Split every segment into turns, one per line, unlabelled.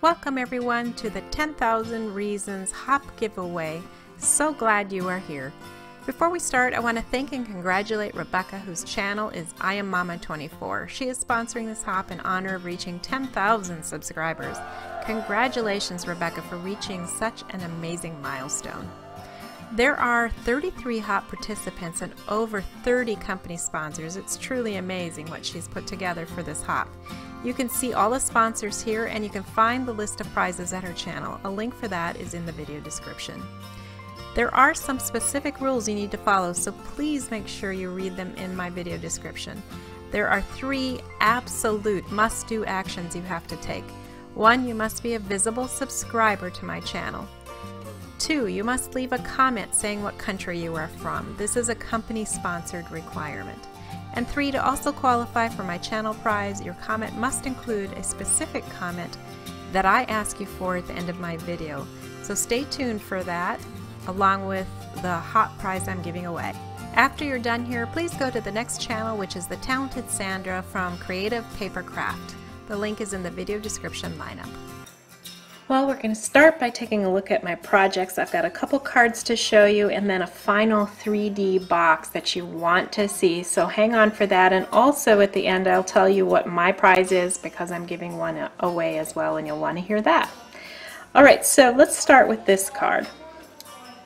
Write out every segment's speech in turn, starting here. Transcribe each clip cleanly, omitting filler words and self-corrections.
Welcome everyone to the 10,000 Reasons Hop giveaway. So glad you are here. Before we start, I want to thank and congratulate Rebecca, whose channel is I Am Mama 24. She is sponsoring this hop in honor of reaching 10,000 subscribers. Congratulations, Rebecca, for reaching such an amazing milestone. There are 33 hop participants and over 30 company sponsors. It's truly amazing what she's put together for this hop. You can see all the sponsors here, and you can find the list of prizes at her channel. A link for that is in the video description. There are some specific rules you need to follow, so please make sure you read them in my video description. There are 3 absolute must-do actions you have to take. 1, you must be a visible subscriber to my channel. 2, you must leave a comment saying what country you are from. This is a company-sponsored requirement. And 3, to also qualify for my channel prize, your comment must include a specific comment that I ask you for at the end of my video. So stay tuned for that, along with the hop prize I'm giving away. After you're done here, please go to the next channel, which is the talented Sandra from Creative Papercraft. The link is in the video description lineup. Well, we're going to start by taking a look at my projects. I've got a couple cards to show you and then a final 3D box that you want to see, so hang on for that. And also at the end I'll tell you what my prize is, because I'm giving one away as well, and you'll want to hear that. Alright, so let's start with this card.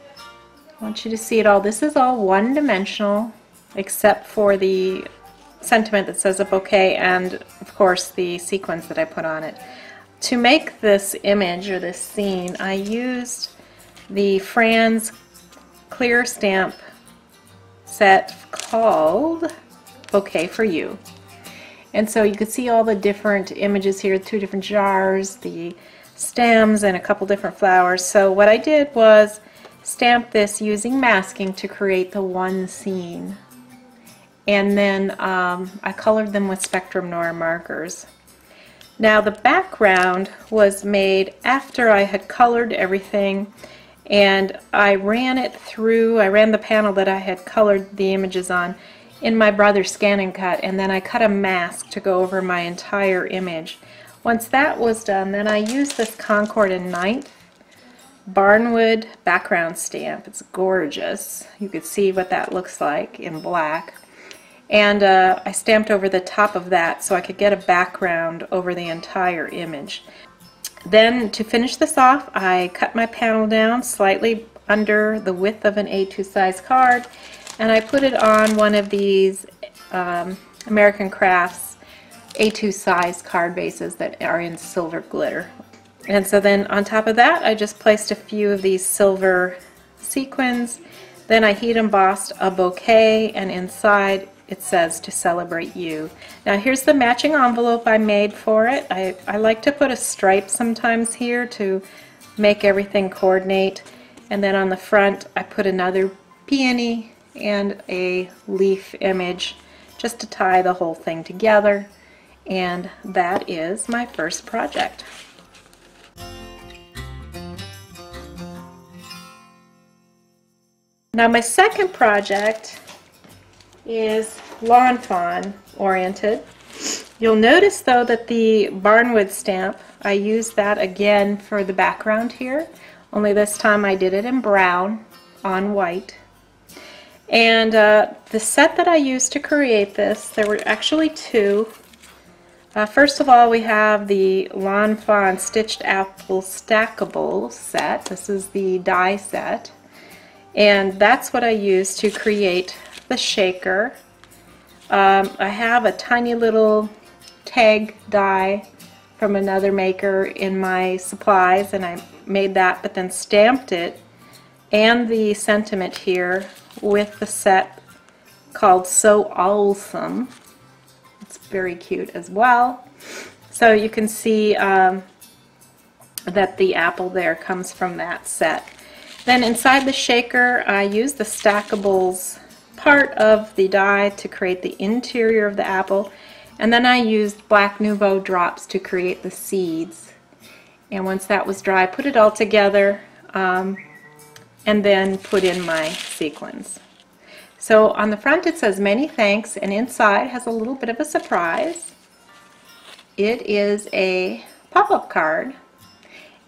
I want you to see it all. This is all one-dimensional except for the sentiment that says a bouquet and of course the sequins that I put on it. To make this image or this scene, I used the Franz clear stamp set called Bouquet for You. And so you can see all the different images here, 2 different jars, the stems, and a couple different flowers. So what I did was stamp this using masking to create the one scene. And then I colored them with Spectrum Noir markers. Now the background was made after I had colored everything, and I ran the panel that I had colored the images on in my Brother Scan and Cut, and then I cut a mask to go over my entire image. Once that was done, then I used this Concord and 9th Barnwood background stamp. It's gorgeous. You could see what that looks like in black. And I stamped over the top of that so I could get a background over the entire image. Then to finish this off, I cut my panel down slightly under the width of an A2 size card, and I put it on one of these American Crafts A2 size card bases that are in silver glitter. And so then on top of that, I just placed a few of these silver sequins. Then I heat embossed a bouquet, and inside it says "To Celebrate You." Now here's the matching envelope I made for it. I like to put a stripe sometimes here to make everything coordinate. And then on the front I put another peony and a leaf image just to tie the whole thing together. And that is my first project. Now my second project is lawn fawn oriented. You'll notice though that the Barnwood stamp, I used that again for the background here, only this time I did it in brown on white. And the set that I used to create this, there were actually 2. First of all, we have the Lawn Fawn Stitched Apple Stackable set. This is the die set, and that's what I used to create the shaker. I have a tiny little tag die from another maker in my supplies, and I made that but then stamped it and the sentiment here with the set called So Awesome. It's very cute as well. So you can see that the apple there comes from that set. Then inside the shaker I used the stackables part of the die to create the interior of the apple, and then I used Black Nouveau drops to create the seeds. And once that was dry, I put it all together and then put in my sequins. So on the front it says "Many thanks," and inside has a little bit of a surprise. It is a pop-up card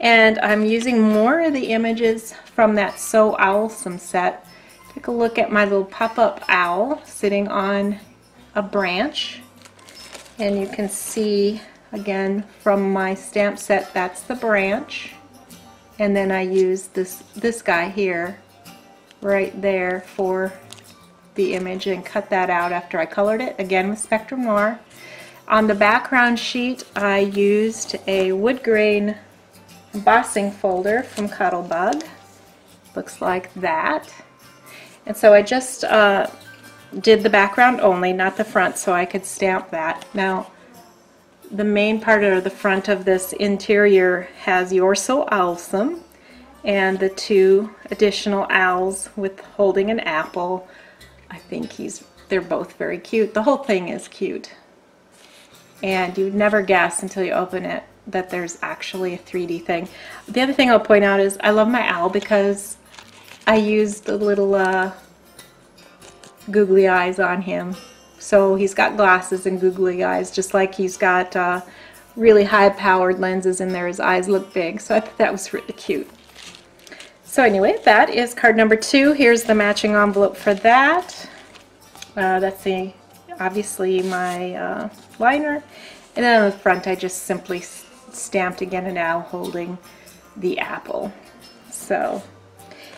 And I'm using more of the images from that So Owlsome set. Take a look at my little pop-up owl sitting on a branch. And you can see, again, from my stamp set, that's the branch. And then I use this guy here, right there, for the image, and cut that out after I colored it, again with Spectrum Noir. On the background sheet, I used a wood grain embossing folder from Cuttlebug. Looks like that. And so I just did the background only, not the front, so I could stamp that. Now, the main part of the front of this interior has You're So Owlsome and the two additional owls with holding an apple. I think they're both very cute. The whole thing is cute. And you'd never guess until you open it that there's actually a 3D thing. The other thing I'll point out is I love my owl because I used the little googly eyes on him. So he's got glasses and googly eyes, just like he's got really high-powered lenses in there. His eyes look big, so I thought that was really cute. So anyway, that is card number 2. Here's the matching envelope for that. That's obviously my liner. And then on the front, I just simply stamped again an owl holding the apple. So,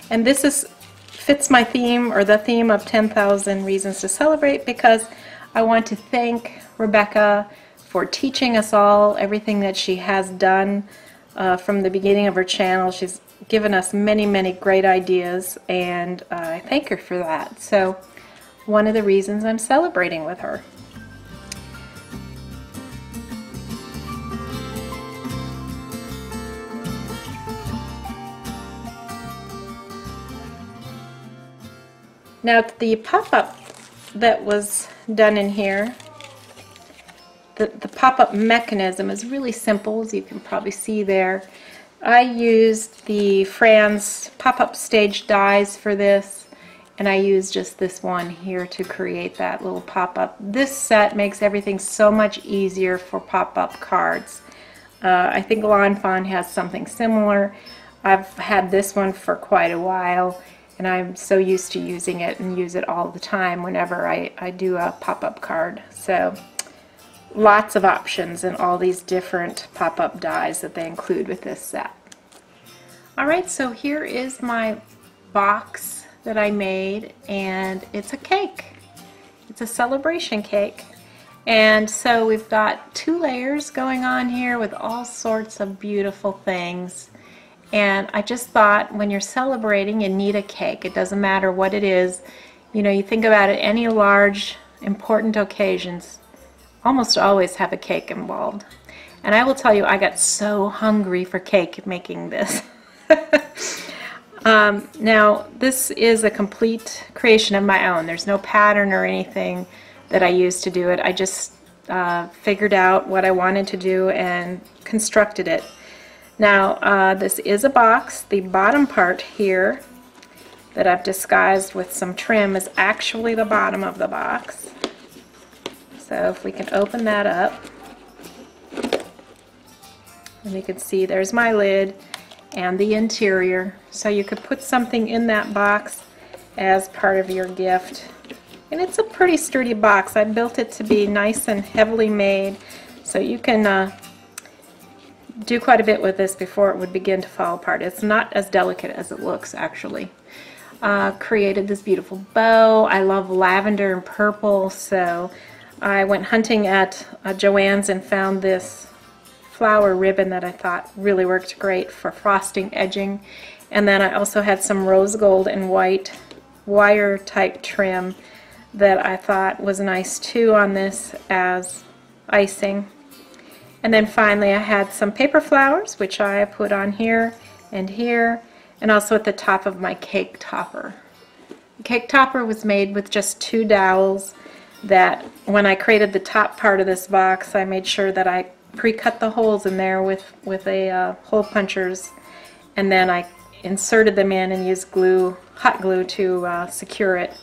and this fits my theme, or the theme of 10,000 Reasons to Celebrate, because I want to thank Rebecca for teaching us all everything that she has done from the beginning of her channel. She's given us many, many great ideas, and I thank her for that. So, one of the reasons I'm celebrating with her. Now, the pop-up that was done in here, the pop-up mechanism is really simple, as you can probably see there. I used the Franz pop-up stage dies for this, and I used just this one here to create that little pop-up. This set makes everything so much easier for pop-up cards. I think Lawn Fawn has something similar. I've had this one for quite a while, and I'm so used to using it and use it all the time whenever I do a pop-up card. So lots of options and all these different pop-up dies that they include with this set. Alright, so here is my box that I made, and it's a cake. It's a celebration cake. And so we've got 2 layers going on here with all sorts of beautiful things. And I just thought, when you're celebrating, you need a cake. It doesn't matter what it is. You know, you think about it, any large, important occasions almost always have a cake involved. And I will tell you, I got so hungry for cake making this. Now, this is a complete creation of my own. There's no pattern or anything that I used to do it. I just figured out what I wanted to do and constructed it. Now, this is a box. The bottom part here that I've disguised with some trim is actually the bottom of the box. So if we can open that up, and you can see there's my lid and the interior. So you could put something in that box as part of your gift. And it's a pretty sturdy box. I built it to be nice and heavily made, so you can do quite a bit with this before it would begin to fall apart. It's not as delicate as it looks, actually. Created this beautiful bow. I love lavender and purple, so I went hunting at Joann's and found this flower ribbon that I thought really worked great for frosting edging. And then I also had some rose gold and white wire type trim that I thought was nice too on this as icing. And then finally I had some paper flowers, which I put on here, and also at the top of my cake topper. The cake topper was made with just 2 dowels that, when I created the top part of this box, I made sure that I pre-cut the holes in there with a hole punchers, and then I inserted them in and used glue, hot glue, to secure it.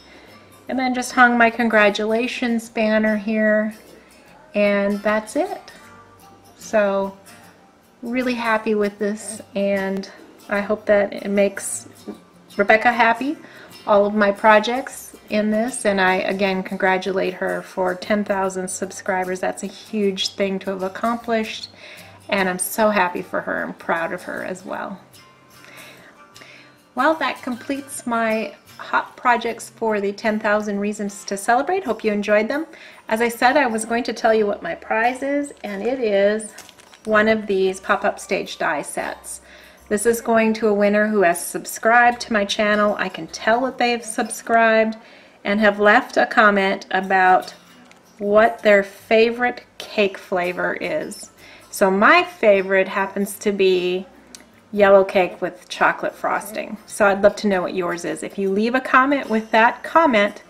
And then just hung my congratulations banner here, and that's it. So really happy with this, and I hope that it makes Rebecca happy, all of my projects in this, and I again congratulate her for 10,000 subscribers. That's a huge thing to have accomplished, and I'm so happy for her and proud of her as well. Well, that completes my hop projects for the 10,000 Reasons to Celebrate. Hope you enjoyed them. As I said, I was going to tell you what my prize is, and it is one of these pop-up stage die sets. This is going to a winner who has subscribed to my channel. I can tell that they have subscribed and have left a comment about what their favorite cake flavor is. So my favorite happens to be yellow cake with chocolate frosting. So I'd love to know what yours is. If you leave a comment with that comment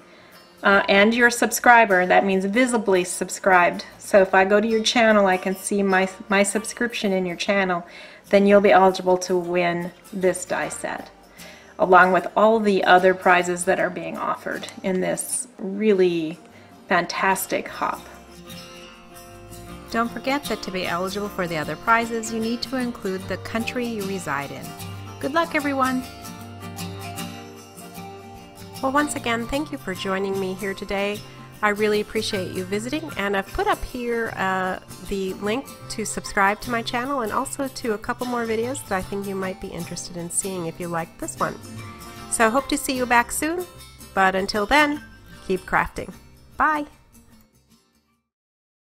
and you're a subscriber, that means visibly subscribed. So if I go to your channel, I can see my subscription in your channel, then you'll be eligible to win this die set, along with all the other prizes that are being offered in this really fantastic hop. Don't forget that to be eligible for the other prizes, you need to include the country you reside in. Good luck, everyone! Well, once again, thank you for joining me here today. I really appreciate you visiting, and I've put up here the link to subscribe to my channel and also to a couple more videos that I think you might be interested in seeing if you like this one. So I hope to see you back soon, but until then, keep crafting. Bye!